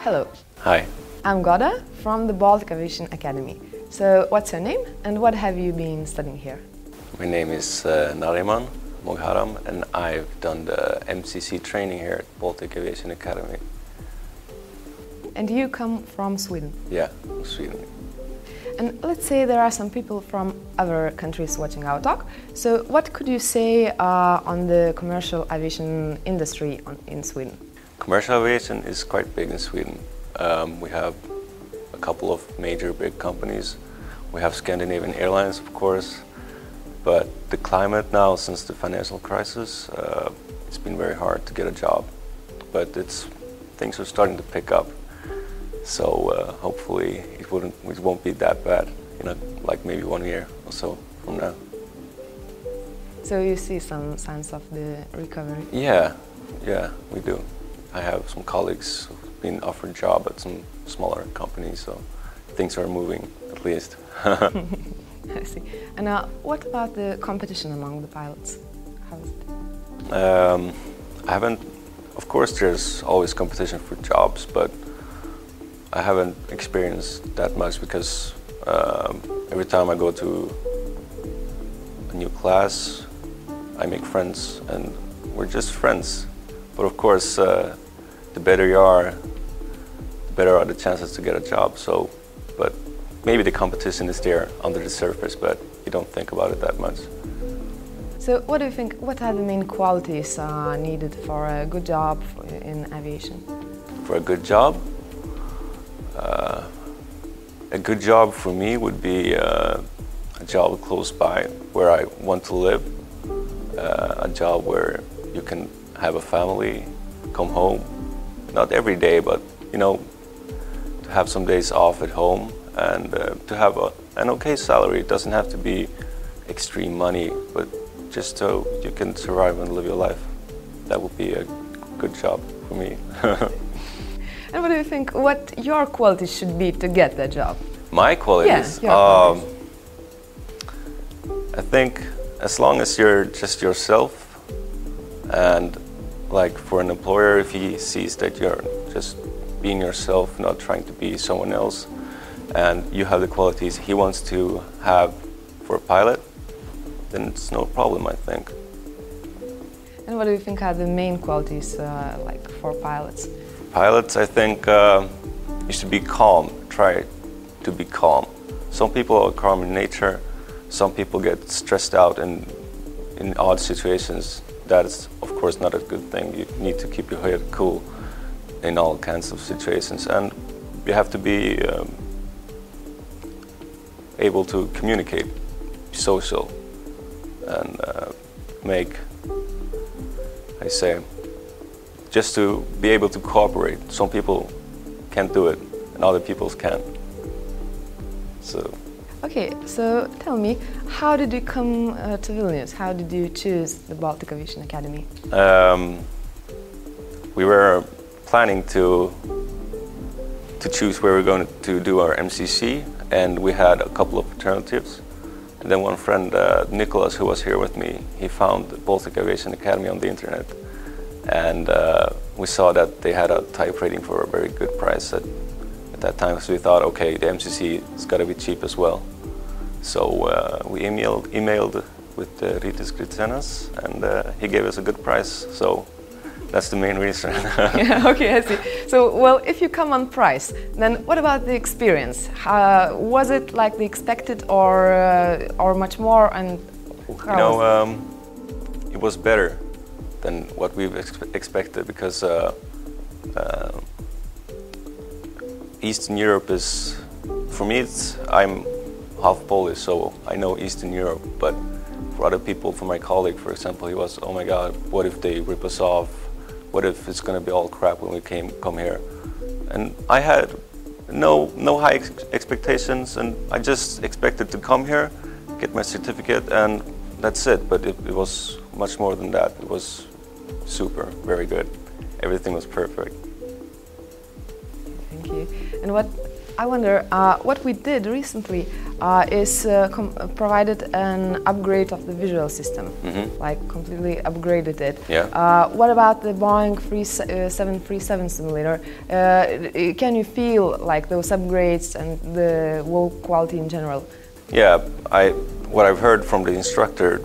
Hello. Hi. I'm Goda from the Baltic Aviation Academy. So what's your name and what have you been studying here? My name is Nariman Moghadam and I've done the MCC training here at Baltic Aviation Academy. And you come from Sweden? Yeah, Sweden. And let's say there are some people from other countries watching our talk. So what could you say on the commercial aviation industry in Sweden? Commercial aviation is quite big in Sweden. We have a couple of major big companies. We have Scandinavian Airlines, of course. But the climate now, since the financial crisis, it's been very hard to get a job. But things are starting to pick up. So hopefully it won't be that bad, like maybe 1 year or so from now. So you see some signs of the recovery? Yeah, we do. I have some colleagues who've been offered a job at some smaller companies, so things are moving at least. I see. And what about the competition among the pilots? How is it? Of course there's always competition for jobs, but I haven't experienced that much because every time I go to a new class, I make friends and we're just friends. But of course, the better you are, the better are the chances to get a job. But maybe the competition is there under the surface, but you don't think about it that much. So what do you think, what are the main qualities needed for a good job in aviation? For a good job? A good job for me would be a job close by where I want to live, a job where you can have a family, come home, not every day, but to have some days off at home and to have an okay salary. It doesn't have to be extreme money, but just so you can survive and live your life. That would be a good job for me. And what do you think, what your qualities should be to get that job? My qualities? Yeah, your qualities. I think as long as you're just yourself, and like for an employer, if he sees that you're just being yourself, not trying to be someone else, and you have the qualities he wants to have for a pilot, then it's no problem, I think. And what do you think are the main qualities like for pilots? Pilots, I think you should be calm. Try to be calm. Some people are calm in nature. Some people get stressed out in odd situations. That is, of course, not a good thing. You need to keep your head cool in all kinds of situations, and you have to be able to communicate, be social, and just to be able to cooperate. Some people can't do it, and other people can. So. Okay, so tell me, how did you come to Vilnius? How did you choose the Baltic Aviation Academy? We were planning to choose where we were going to do our MCC, and we had a couple of alternatives. And then one friend, Nicholas, who was here with me, he found the Baltic Aviation Academy on the internet. And we saw that they had a type rating for a very good price at that time, so we thought, okay, the MCC has got to be cheap as well. So we emailed with Rytis Kricenas, and he gave us a good price, so that's the main reason. Yeah, okay, I see. So, well, if you come on price, then what about the experience? Was it like the expected or much more? And it was better than what we've expected because Eastern Europe is, for me, I'm half Polish, so I know Eastern Europe, but for other people, for my colleague, for example, he was, oh my God, what if they rip us off? What if it's going to be all crap when we come here? And I had no high expectations, and I just expected to come here, get my certificate, and that's it. But it was much more than that. It was super, very good. Everything was perfect. Thank you. And what I wonder, what we did recently is provided an upgrade of the visual system, like completely upgraded it. Yeah. What about the Boeing 737 simulator? Can you feel like those upgrades and the whole quality in general? Yeah, what I've heard from the instructor,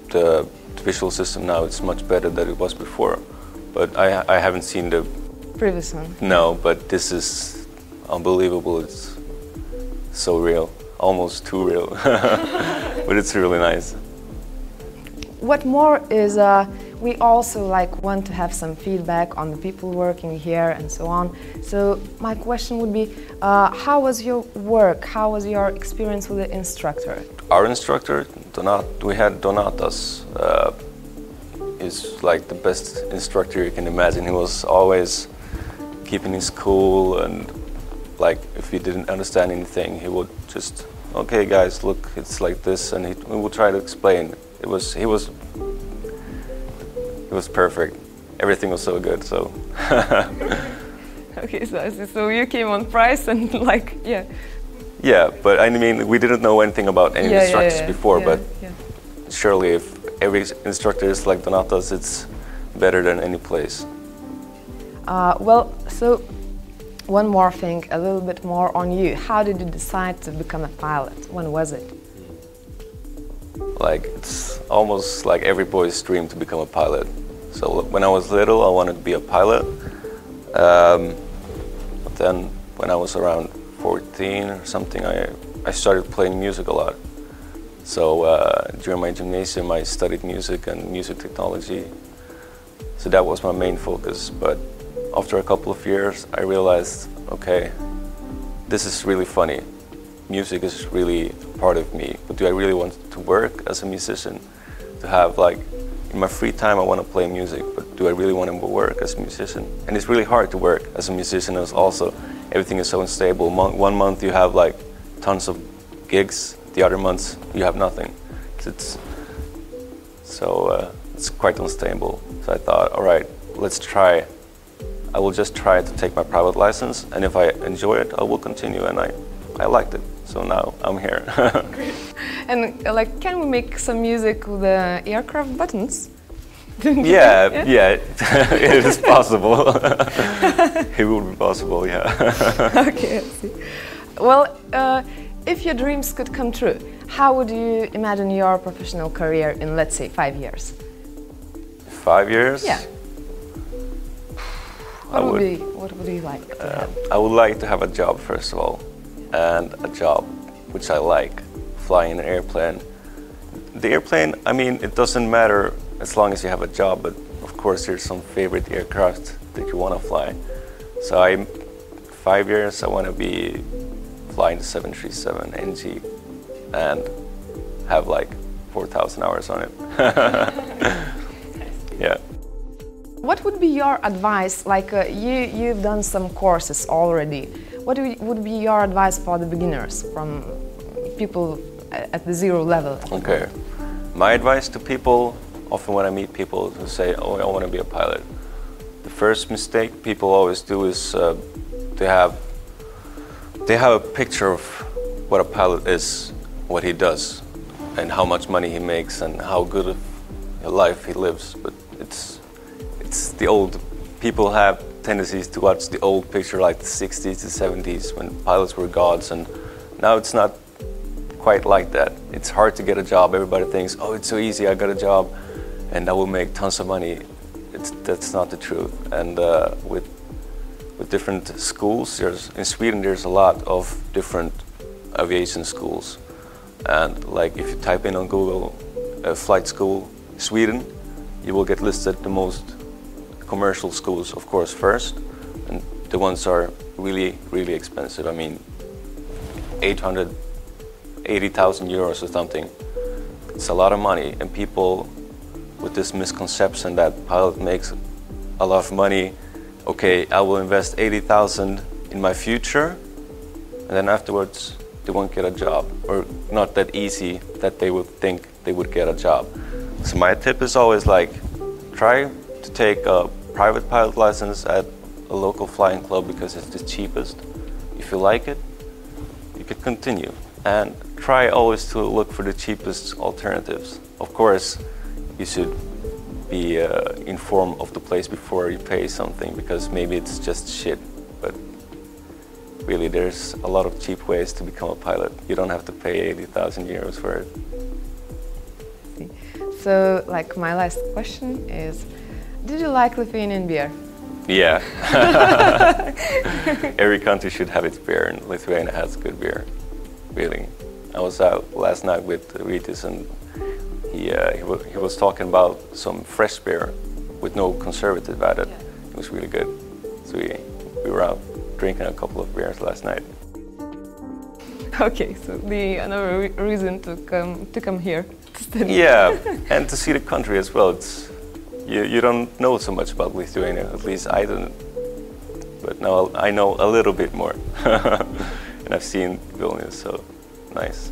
the visual system now is much better than it was before, but I haven't seen the previous one. No, but this is unbelievable. It's so real, almost too real, but it's really nice. What more is we also want to have some feedback on the people working here and so on. So my question would be, how was your work? How was your experience with the instructor? Our instructor, we had Donatas. Is like the best instructor you can imagine. He was always keeping his cool, and like if you didn't understand anything, he would just, okay guys, look, it's like this, and he would try to explain. He was perfect. Everything was so good. So. Okay, so you came on price and yeah. Yeah, but I mean, we didn't know anything about any instructors before, but surely if every instructor is like Donatas, it's better than any place. Well, so one more thing, a little bit more on you. How did you decide to become a pilot? When was it? Like, it's almost like every boy's dream to become a pilot. So when I was little, I wanted to be a pilot. But then when I was around 14 or something, I started playing music a lot. So during my gymnasium, I studied music and music technology. So that was my main focus. But after a couple of years, I realized, okay, this is really funny. Music is really a part of me. But do I really want to work as a musician? To have like, in my free time, I want to play music, but do I really want to work as a musician? And it's really hard to work as a musician as also everything is so unstable. One month you have like tons of gigs, the other months you have nothing. It's quite unstable. So I thought, all right, let's try. I will just try to take my private license, and if I enjoy it, I will continue, and I liked it. So now I'm here. Great. And like, can we make some music with the aircraft buttons? Yeah, it is possible. It would be possible, yeah. Okay, I see. Well, if your dreams could come true, how would you imagine your professional career in, let's say, 5 years? 5 years? Yeah. What would you like to have? I would like to have a job, first of all, and a job which I like, flying an airplane. The airplane, I mean, it doesn't matter as long as you have a job, but of course there's some favorite aircraft that you want to fly. So 5 years, I want to be flying the 737 NG and have like 4,000 hours on it. Yeah. What would be your advice, like you've done some courses already, what would be your advice for the beginners, from people at the zero level? Okay. My advice to people, often when I meet people who say, oh, I want to be a pilot, the first mistake people always do is they have a picture of what a pilot is, what he does, and how much money he makes, and how good of a life he lives. But it's the old, people have tendencies to watch the old picture, like the 60s to 70s, when pilots were gods, and now it's not quite like that. It's hard to get a job. Everybody thinks, oh, it's so easy, I got a job and I will make tons of money. That's not the truth. And with different schools, in Sweden there's a lot of different aviation schools. And like if you type in on Google flight school Sweden, you will get listed the most commercial schools, of course, first, and the ones are really, really expensive. I mean, 880,000 euros or something. It's a lot of money, and people with this misconception that pilot makes a lot of money, okay, I will invest 80,000 in my future, and then afterwards they won't get a job, or not that easy that they would think they would get a job. So my tip is always like, try to take a private pilot license at a local flying club because it's the cheapest. If you like it, could continue and try always to look for the cheapest alternatives. Of course, you should be informed of the place before you pay something, because maybe it's just shit, but really there's a lot of cheap ways to become a pilot. You don't have to pay 80,000 euros for it. So, like, my last question is, did you like Lithuanian beer? Yeah. Every country should have its beer, and Lithuania has good beer, really. I was out last night with Rytis, and he was talking about some fresh beer with no conservative added. Yeah. It was really good. So we were out drinking a couple of beers last night. Okay, so another reason to come here to study. Yeah, and to see the country as well. You don't know so much about Lithuania, at least I didn't. But now I know a little bit more. And I've seen Vilnius, so nice.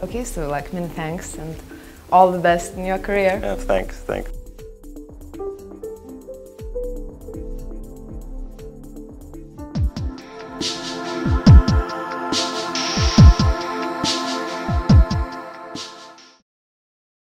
Okay, so like many thanks and all the best in your career. Yeah, thanks.